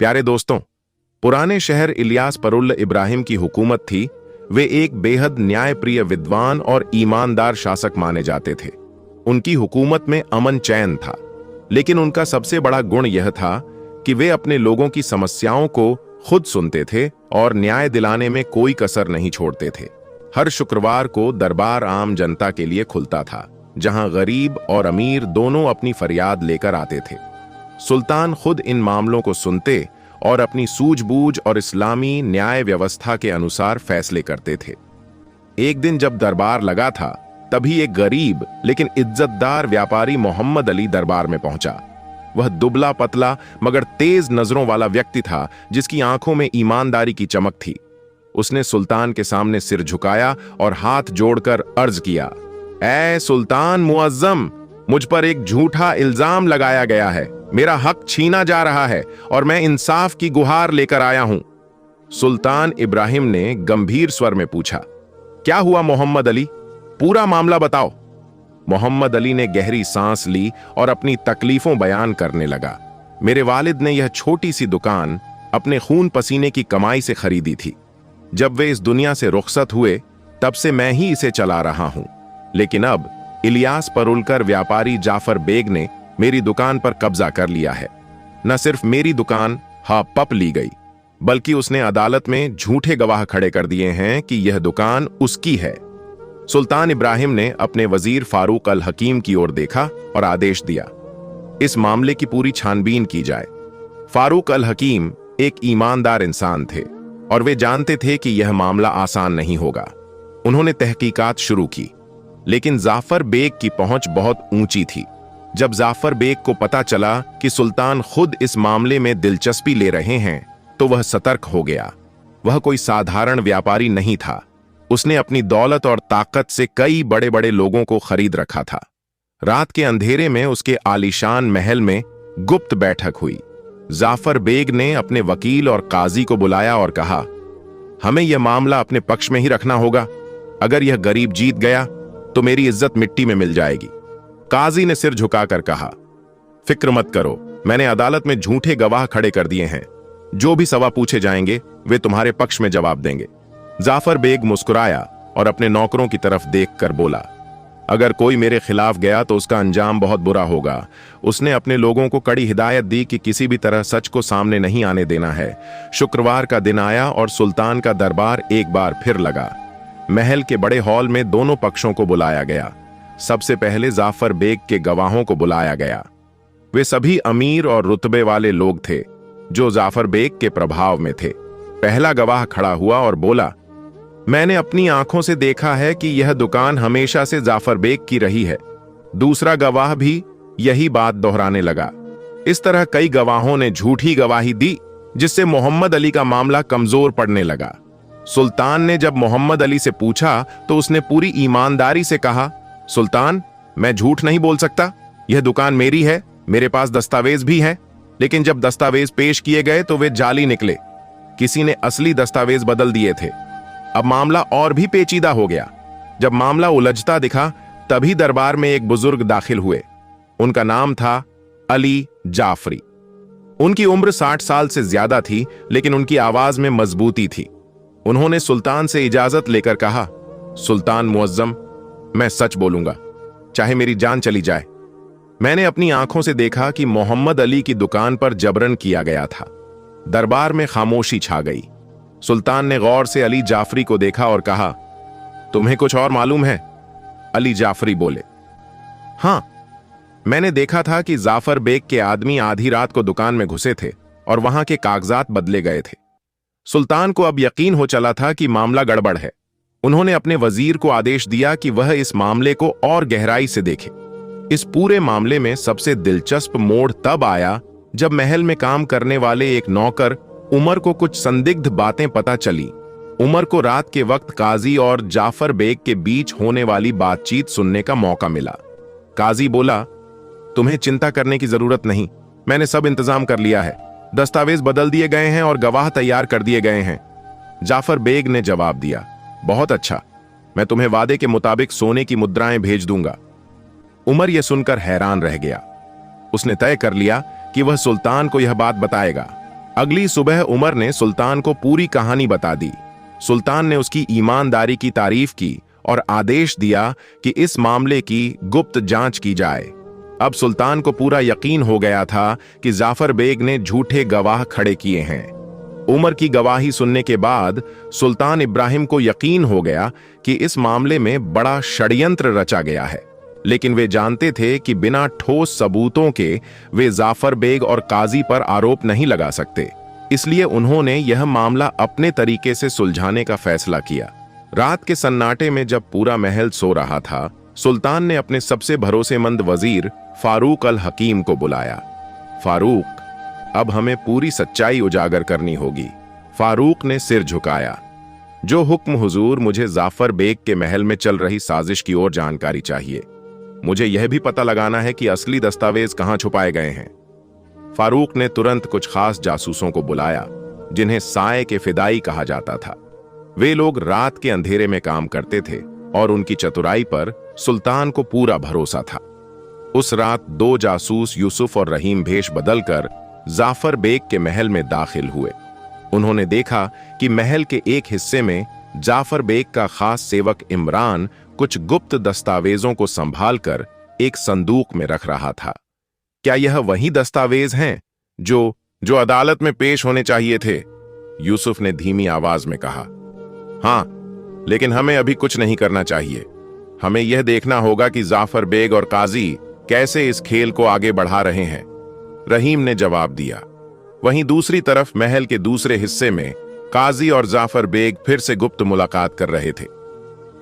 प्यारे दोस्तों, पुराने शहर इलियास परुल्ल इब्राहिम की हुकूमत थी। वे एक बेहद न्यायप्रिय विद्वान और ईमानदार शासक माने जाते थे। उनकी हुकूमत में अमन चैन था, लेकिन उनका सबसे बड़ा गुण यह था कि वे अपने लोगों की समस्याओं को खुद सुनते थे और न्याय दिलाने में कोई कसर नहीं छोड़ते थे। हर शुक्रवार को दरबार आम जनता के लिए खुलता था, जहां गरीब और अमीर दोनों अपनी फरियाद लेकर आते थे। सुल्तान खुद इन मामलों को सुनते और अपनी सूझबूझ और इस्लामी न्याय व्यवस्था के अनुसार फैसले करते थे। एक दिन जब दरबार लगा था, तभी एक गरीब लेकिन इज्जतदार व्यापारी मोहम्मद अली दरबार में पहुंचा। वह दुबला पतला मगर तेज नजरों वाला व्यक्ति था, जिसकी आंखों में ईमानदारी की चमक थी। उसने सुल्तान के सामने सिर झुकाया और हाथ जोड़कर अर्ज किया, ऐ सुल्तान मुअज्जम, मुझ पर एक झूठा इल्जाम लगाया गया है। मेरा हक छीना जा रहा है और मैं इंसाफ की गुहार लेकर आया हूं। सुल्तान इब्राहिम ने गंभीर स्वर में पूछा, क्या हुआ मोहम्मद अली? पूरा मामला बताओ। मोहम्मद अली ने गहरी सांस ली और अपनी तकलीफों बयान करने लगा। मेरे वालिद ने यह छोटी सी दुकान अपने खून पसीने की कमाई से खरीदी थी। जब वे इस दुनिया से रुखसत हुए, तब से मैं ही इसे चला रहा हूं। लेकिन अब इलियास परुलकर व्यापारी जाफर बेग ने मेरी दुकान पर कब्जा कर लिया है। न सिर्फ मेरी दुकान पप ली गई, बल्कि उसने अदालत में झूठे गवाह खड़े कर दिए हैं कि यह दुकान उसकी है। सुल्तान इब्राहिम ने अपने वजीर फारूक अल हकीम की ओर देखा और आदेश दिया, इस मामले की पूरी छानबीन की जाए। फारूक अल हकीम एक ईमानदार इंसान थे और वे जानते थे कि यह मामला आसान नहीं होगा। उन्होंने तहकीकात शुरू की, लेकिन जाफर बेग की पहुंच बहुत ऊंची थी। जब जाफर बेग को पता चला कि सुल्तान खुद इस मामले में दिलचस्पी ले रहे हैं, तो वह सतर्क हो गया। वह कोई साधारण व्यापारी नहीं था। उसने अपनी दौलत और ताकत से कई बड़े बड़े लोगों को खरीद रखा था। रात के अंधेरे में उसके आलीशान महल में गुप्त बैठक हुई। जाफर बेग ने अपने वकील और काजी को बुलाया और कहा, हमें यह मामला अपने पक्ष में ही रखना होगा। अगर यह गरीब जीत गया तो मेरी इज्जत मिट्टी में मिल जाएगी। काजी ने सिर झुकाकर कहा, फिक्र मत करो, मैंने अदालत में झूठे गवाह खड़े कर दिए हैं। जो भी सवाल पूछे जाएंगे वे तुम्हारे पक्ष में जवाब देंगे। जाफर बेग मुस्कुराया और अपने नौकरों की तरफ देखकर बोला, अगर कोई मेरे खिलाफ गया तो उसका अंजाम बहुत बुरा होगा। उसने अपने लोगों को कड़ी हिदायत दी कि किसी भी तरह सच को सामने नहीं आने देना है। शुक्रवार का दिन आया और सुल्तान का दरबार एक बार फिर लगा। महल के बड़े हॉल में दोनों पक्षों को बुलाया गया। सबसे पहले जाफर बेग के गवाहों को बुलाया गया। वे सभी अमीर और रुतबे वाले लोग थे जो जाफर बेग के प्रभाव में थे। पहला गवाह खड़ा हुआ और बोला, मैंने अपनी आंखों से देखा है कि यह दुकान हमेशा से जाफर बेग की रही है। दूसरा गवाह भी यही बात दोहराने लगा। इस तरह कई गवाहों ने झूठी गवाही दी, जिससे मोहम्मद अली का मामला कमजोर पड़ने लगा। सुल्तान ने जब मोहम्मद अली से पूछा तो उसने पूरी ईमानदारी से कहा, सुल्तान, मैं झूठ नहीं बोल सकता। यह दुकान मेरी है, मेरे पास दस्तावेज भी हैं। लेकिन जब दस्तावेज पेश किए गए तो वे जाली निकले। किसी ने असली दस्तावेज बदल दिए थे। अब मामला और भी पेचीदा हो गया। जब मामला उलझता दिखा, तभी दरबार में एक बुजुर्ग दाखिल हुए। उनका नाम था अली जाफरी। उनकी उम्र 60 साल से ज्यादा थी, लेकिन उनकी आवाज में मजबूती थी। उन्होंने सुल्तान से इजाजत लेकर कहा, सुल्तान मुअज्जम, मैं सच बोलूंगा, चाहे मेरी जान चली जाए। मैंने अपनी आंखों से देखा कि मोहम्मद अली की दुकान पर जबरन किया गया था। दरबार में खामोशी छा गई। सुल्तान ने गौर से अली जाफरी को देखा और कहा, तुम्हें कुछ और मालूम है? अली जाफरी बोले, हां, मैंने देखा था कि जाफर बेग के आदमी आधी रात को दुकान में घुसे थे और वहां के कागजात बदले गए थे। सुल्तान को अब यकीन हो चला था कि मामला गड़बड़ है। उन्होंने अपने वजीर को आदेश दिया कि वह इस मामले को और गहराई से देखे। इस पूरे मामले में सबसे दिलचस्प मोड़ तब आया जब महल में काम करने वाले एक नौकर उमर को कुछ संदिग्ध बातें पता चली। उमर को रात के वक्त काजी और जाफर बेग के बीच होने वाली बातचीत सुनने का मौका मिला। काजी बोला, तुम्हें चिंता करने की जरूरत नहीं, मैंने सब इंतजाम कर लिया है। दस्तावेज बदल दिए गए हैं और गवाह तैयार कर दिए गए हैं। जाफर बेग ने जवाब दिया, बहुत अच्छा, मैं तुम्हें वादे के मुताबिक सोने की मुद्राएं भेज दूंगा। उमर यह सुनकर हैरान रह गया। उसने तय कर लिया कि वह सुल्तान को यह बात बताएगा। अगली सुबह उमर ने सुल्तान को पूरी कहानी बता दी। सुल्तान ने उसकी ईमानदारी की तारीफ की और आदेश दिया कि इस मामले की गुप्त जांच की जाए। अब सुल्तान को पूरा यकीन हो गया था कि जाफर बेग ने झूठे गवाह खड़े किए हैं। उमर की गवाही सुनने के बाद सुल्तान इब्राहिम को यकीन हो गया कि इस मामले में बड़ा षड्यंत्र रचा गया है, लेकिन वे जानते थे कि बिना ठोस सबूतों के वे जाफर बेग और काजी पर आरोप नहीं लगा सकते। इसलिए उन्होंने यह मामला अपने तरीके से सुलझाने का फैसला किया। रात के सन्नाटे में जब पूरा महल सो रहा था, सुल्तान ने अपने सबसे भरोसेमंद वजीर फारूक अल हकीम को बुलाया। फारूक, अब हमें पूरी सच्चाई उजागर करनी होगी। फारूक ने सिर झुकाया। जो हुक्म हुजूर, मुझे जाफर बेग के महल में चल रही साजिश की ओर जानकारी चाहिए। मुझे यह भी पता लगाना है कि असली दस्तावेज कहां छुपाए गए हैं। फारूक ने तुरंत कुछ खास जासूसों को बुलाया, जिन्हें साए के फिदाई कहा जाता था। वे लोग रात के अंधेरे में काम करते थे और उनकी चतुराई पर सुल्तान को पूरा भरोसा था। उस रात 2 जासूस यूसुफ और रहीम भेष बदलकर जाफर बेग के महल में दाखिल हुए। उन्होंने देखा कि महल के एक हिस्से में जाफर बेग का खास सेवक इमरान कुछ गुप्त दस्तावेजों को संभालकर एक संदूक में रख रहा था। क्या यह वही दस्तावेज हैं जो अदालत में पेश होने चाहिए थे? यूसुफ ने धीमी आवाज में कहा। हां, लेकिन हमें अभी कुछ नहीं करना चाहिए। हमें यह देखना होगा कि जाफर बेग और काजी कैसे इस खेल को आगे बढ़ा रहे हैं, रहीम ने जवाब दिया। वहीं दूसरी तरफ महल के दूसरे हिस्से में काजी और जाफर बेग फिर से गुप्त मुलाकात कर रहे थे।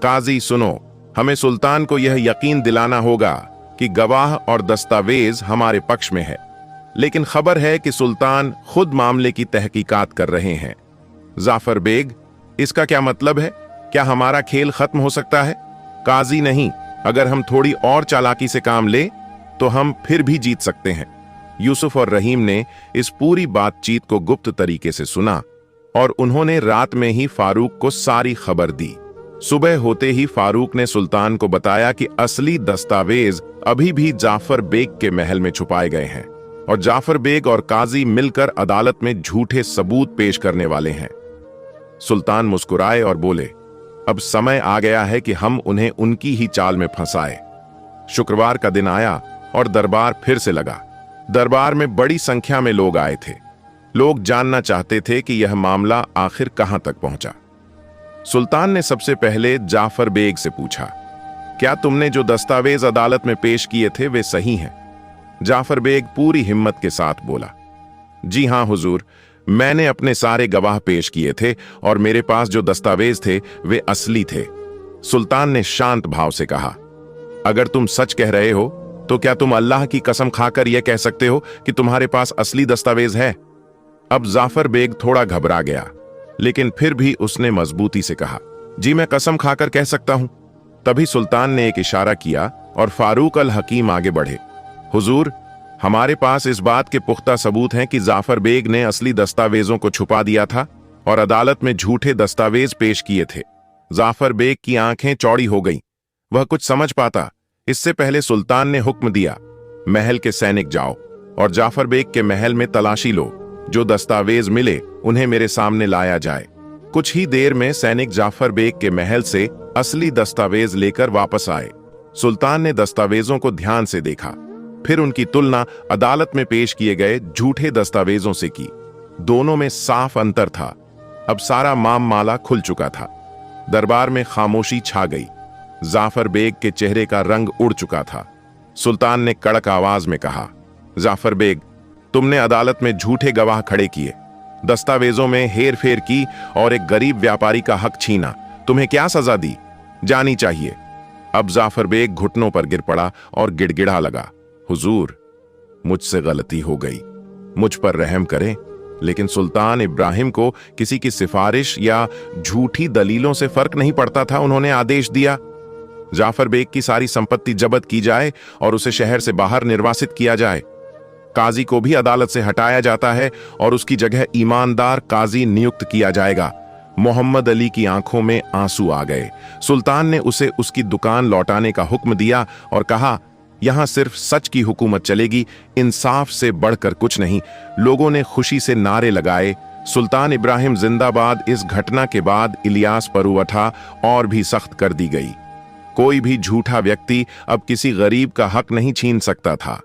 काजी, सुनो, हमें सुल्तान को यह यकीन दिलाना होगा कि गवाह और दस्तावेज हमारे पक्ष में है, लेकिन खबर है कि सुल्तान खुद मामले की तहकीकात कर रहे हैं। जाफर बेग, इसका क्या मतलब है? क्या हमारा खेल खत्म हो सकता है? काजी, नहीं, अगर हम थोड़ी और चालाकी से काम ले तो हम फिर भी जीत सकते हैं। यूसुफ और रहीम ने इस पूरी बातचीत को गुप्त तरीके से सुना और उन्होंने रात में ही फारूक को सारी खबर दी। सुबह होते ही फारूक ने सुल्तान को बताया कि असली दस्तावेज अभी भी जाफर बेग के महल में छुपाए गए हैं और जाफर बेग और काजी मिलकर अदालत में झूठे सबूत पेश करने वाले हैं। सुल्तान मुस्कुराए और बोले, अब समय आ गया है कि हम उन्हें उनकी ही चाल में फंसाए। शुक्रवार का दिन आया और दरबार फिर से लगा। दरबार में बड़ी संख्या में लोग आए थे। लोग जानना चाहते थे कि यह मामला आखिर कहां तक पहुंचा। सुल्तान ने सबसे पहले जाफर बेग से पूछा, क्या तुमने जो दस्तावेज अदालत में पेश किए थे वे सही हैं? जाफर बेग पूरी हिम्मत के साथ बोला, जी हां हुजूर, मैंने अपने सारे गवाह पेश किए थे और मेरे पास जो दस्तावेज थे वे असली थे। सुल्तान ने शांत भाव से कहा, अगर तुम सच कह रहे हो तो क्या तुम अल्लाह की कसम खाकर यह कह सकते हो कि तुम्हारे पास असली दस्तावेज है? अब जाफर बेग थोड़ा घबरा गया, लेकिन फिर भी उसने मजबूती से कहा, जी मैं कसम खाकर कह सकता हूं। तभी सुल्तान ने एक इशारा किया और फारूक अल हकीम आगे बढ़े। हुजूर, हमारे पास इस बात के पुख्ता सबूत हैं कि जाफर बेग ने असली दस्तावेजों को छुपा दिया था और अदालत में झूठे दस्तावेज पेश किए थे। जाफर बेग की आंखें चौड़ी हो गईं। वह कुछ समझ पाता। इससे पहले सुल्तान ने हुक्म दिया, महल के सैनिक जाओ और जाफर बेग के महल में तलाशी लो। जो दस्तावेज मिले उन्हें मेरे सामने लाया जाए। कुछ ही देर में सैनिक जाफर बेग के महल से असली दस्तावेज लेकर वापस आए। सुल्तान ने दस्तावेजों को ध्यान से देखा, फिर उनकी तुलना अदालत में पेश किए गए झूठे दस्तावेजों से की। दोनों में साफ अंतर था। अब सारा मामला खुल चुका था। दरबार में खामोशी छा गई। जाफर बेग के चेहरे का रंग उड़ चुका था। सुल्तान ने कड़क आवाज में कहा, जाफर बेग, तुमने अदालत में झूठे गवाह खड़े किए, दस्तावेजों में हेर फेर की और एक गरीब व्यापारी का हक छीना। तुम्हें क्या सजा दी जानी चाहिए। अब जाफर बेग घुटनों पर गिर पड़ा और गिड़गिड़ा लगा, हुजूर, मुझसे गलती हो गई, मुझ पर रहम करें। लेकिन सुल्तान इब्राहिम को किसी की सिफारिश या झूठी दलीलों से फर्क नहीं पड़ता था। उन्होंने आदेश दिया, जाफर बेग की सारी संपत्ति जब्त की जाए और उसे शहर से बाहर निर्वासित किया जाए। काजी को भी अदालत से हटाया जाता है और उसकी जगह ईमानदार काजी नियुक्त किया जाएगा। मोहम्मद अली की आंखों में आंसू आ गए। सुल्तान ने उसे उसकी दुकान लौटाने का हुक्म दिया और कहा, यहां सिर्फ सच की हुकूमत चलेगी, इंसाफ से बढ़कर कुछ नहीं। लोगों ने खुशी से नारे लगाए, सुल्तान इब्राहिम जिंदाबाद। इस घटना के बाद इलियास पर उठा और भी सख्त कर दी गई। कोई भी झूठा व्यक्ति अब किसी गरीब का हक नहीं छीन सकता था।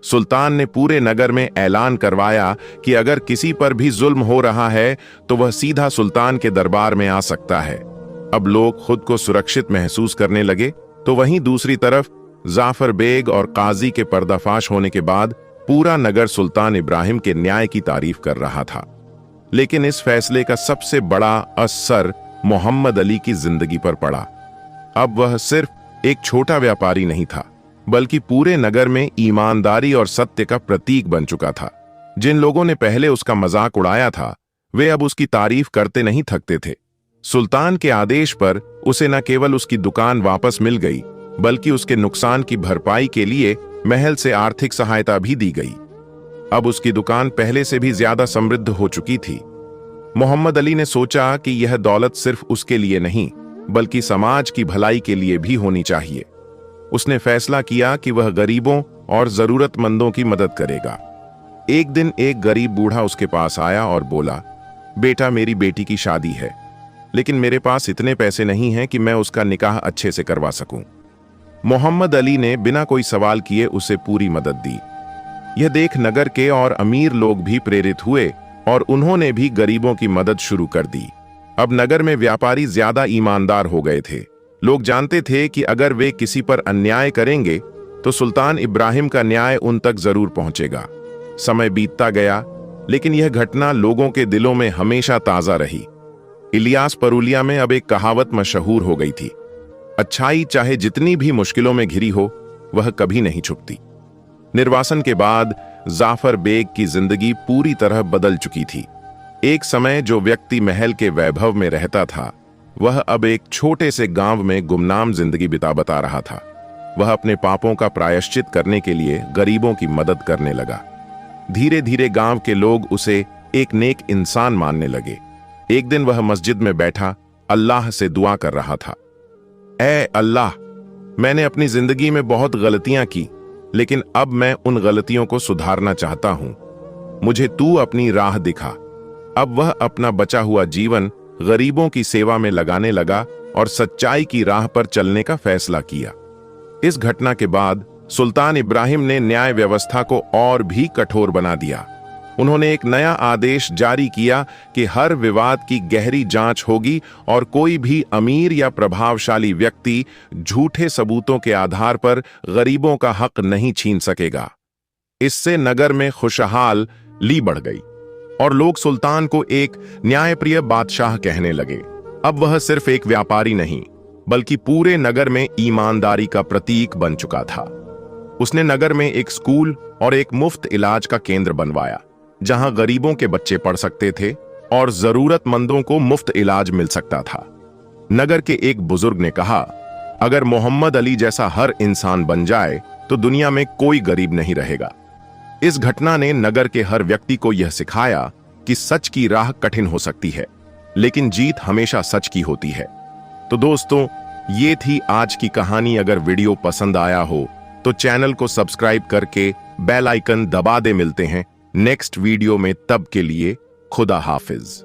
सुल्तान ने पूरे नगर में ऐलान करवाया कि अगर किसी पर भी जुल्म हो रहा है तो वह सीधा सुल्तान के दरबार में आ सकता है। अब लोग खुद को सुरक्षित महसूस करने लगे। तो वहीं दूसरी तरफ जाफर बेग और काजी के पर्दाफाश होने के बाद पूरा नगर सुल्तान इब्राहिम के न्याय की तारीफ कर रहा था। लेकिन इस फैसले का सबसे बड़ा असर मोहम्मद अली की जिंदगी पर पड़ा। अब वह सिर्फ एक छोटा व्यापारी नहीं था, बल्कि पूरे नगर में ईमानदारी और सत्य का प्रतीक बन चुका था। जिन लोगों ने पहले उसका मजाक उड़ाया था, वे अब उसकी तारीफ करते नहीं थकते थे। सुल्तान के आदेश पर उसे न केवल उसकी दुकान वापस मिल गई, बल्कि उसके नुकसान की भरपाई के लिए महल से आर्थिक सहायता भी दी गई। अब उसकी दुकान पहले से भी ज्यादा समृद्ध हो चुकी थी। मोहम्मद अली ने सोचा कि यह दौलत सिर्फ उसके लिए नहीं, बल्कि समाज की भलाई के लिए भी होनी चाहिए। उसने फैसला किया कि वह गरीबों और जरूरतमंदों की मदद करेगा। एक दिन एक गरीब बूढ़ा उसके पास आया और बोला, बेटा, मेरी बेटी की शादी है, लेकिन मेरे पास इतने पैसे नहीं हैं कि मैं उसका निकाह अच्छे से करवा सकूं। मोहम्मद अली ने बिना कोई सवाल किए उसे पूरी मदद दी। यह देख नगर के और अमीर लोग भी प्रेरित हुए और उन्होंने भी गरीबों की मदद शुरू कर दी। अब नगर में व्यापारी ज्यादा ईमानदार हो गए थे। लोग जानते थे कि अगर वे किसी पर अन्याय करेंगे तो सुल्तान इब्राहिम का न्याय उन तक जरूर पहुंचेगा। समय बीतता गया, लेकिन यह घटना लोगों के दिलों में हमेशा ताजा रही। इलियास परूलिया में अब एक कहावत मशहूर हो गई थी, अच्छाई चाहे जितनी भी मुश्किलों में घिरी हो, वह कभी नहीं छुपती। निर्वासन के बाद जाफर बेग की जिंदगी पूरी तरह बदल चुकी थी। एक समय जो व्यक्ति महल के वैभव में रहता था, वह अब एक छोटे से गांव में गुमनाम जिंदगी बता रहा था। वह अपने पापों का प्रायश्चित करने के लिए गरीबों की मदद करने लगा। धीरे धीरे गांव के लोग उसे एक नेक इंसान मानने लगे। एक दिन वह मस्जिद में बैठा अल्लाह से दुआ कर रहा था, ऐ अल्लाह, मैंने अपनी जिंदगी में बहुत गलतियां की, लेकिन अब मैं उन गलतियों को सुधारना चाहता हूं। मुझे तू अपनी राह दिखा। अब वह अपना बचा हुआ जीवन गरीबों की सेवा में लगाने लगा और सच्चाई की राह पर चलने का फैसला किया। इस घटना के बाद सुल्तान इब्राहिम ने न्याय व्यवस्था को और भी कठोर बना दिया। उन्होंने एक नया आदेश जारी किया कि हर विवाद की गहरी जांच होगी और कोई भी अमीर या प्रभावशाली व्यक्ति झूठे सबूतों के आधार पर गरीबों का हक नहीं छीन सकेगा। इससे नगर में खुशहाली बढ़ गई और लोग सुल्तान को एक न्यायप्रिय बादशाह कहने लगे। अब वह सिर्फ एक व्यापारी नहीं, बल्कि पूरे नगर में ईमानदारी का प्रतीक बन चुका था। उसने नगर में एक स्कूल और एक मुफ्त इलाज का केंद्र बनवाया, जहां गरीबों के बच्चे पढ़ सकते थे और जरूरतमंदों को मुफ्त इलाज मिल सकता था। नगर के एक बुजुर्ग ने कहा, अगर मोहम्मद अली जैसा हर इंसान बन जाए तो दुनिया में कोई गरीब नहीं रहेगा। इस घटना ने नगर के हर व्यक्ति को यह सिखाया कि सच की राह कठिन हो सकती है, लेकिन जीत हमेशा सच की होती है। तो दोस्तों, ये थी आज की कहानी। अगर वीडियो पसंद आया हो तो चैनल को सब्सक्राइब करके बेल आइकन दबा दे। मिलते हैं नेक्स्ट वीडियो में, तब के लिए खुदा हाफिज।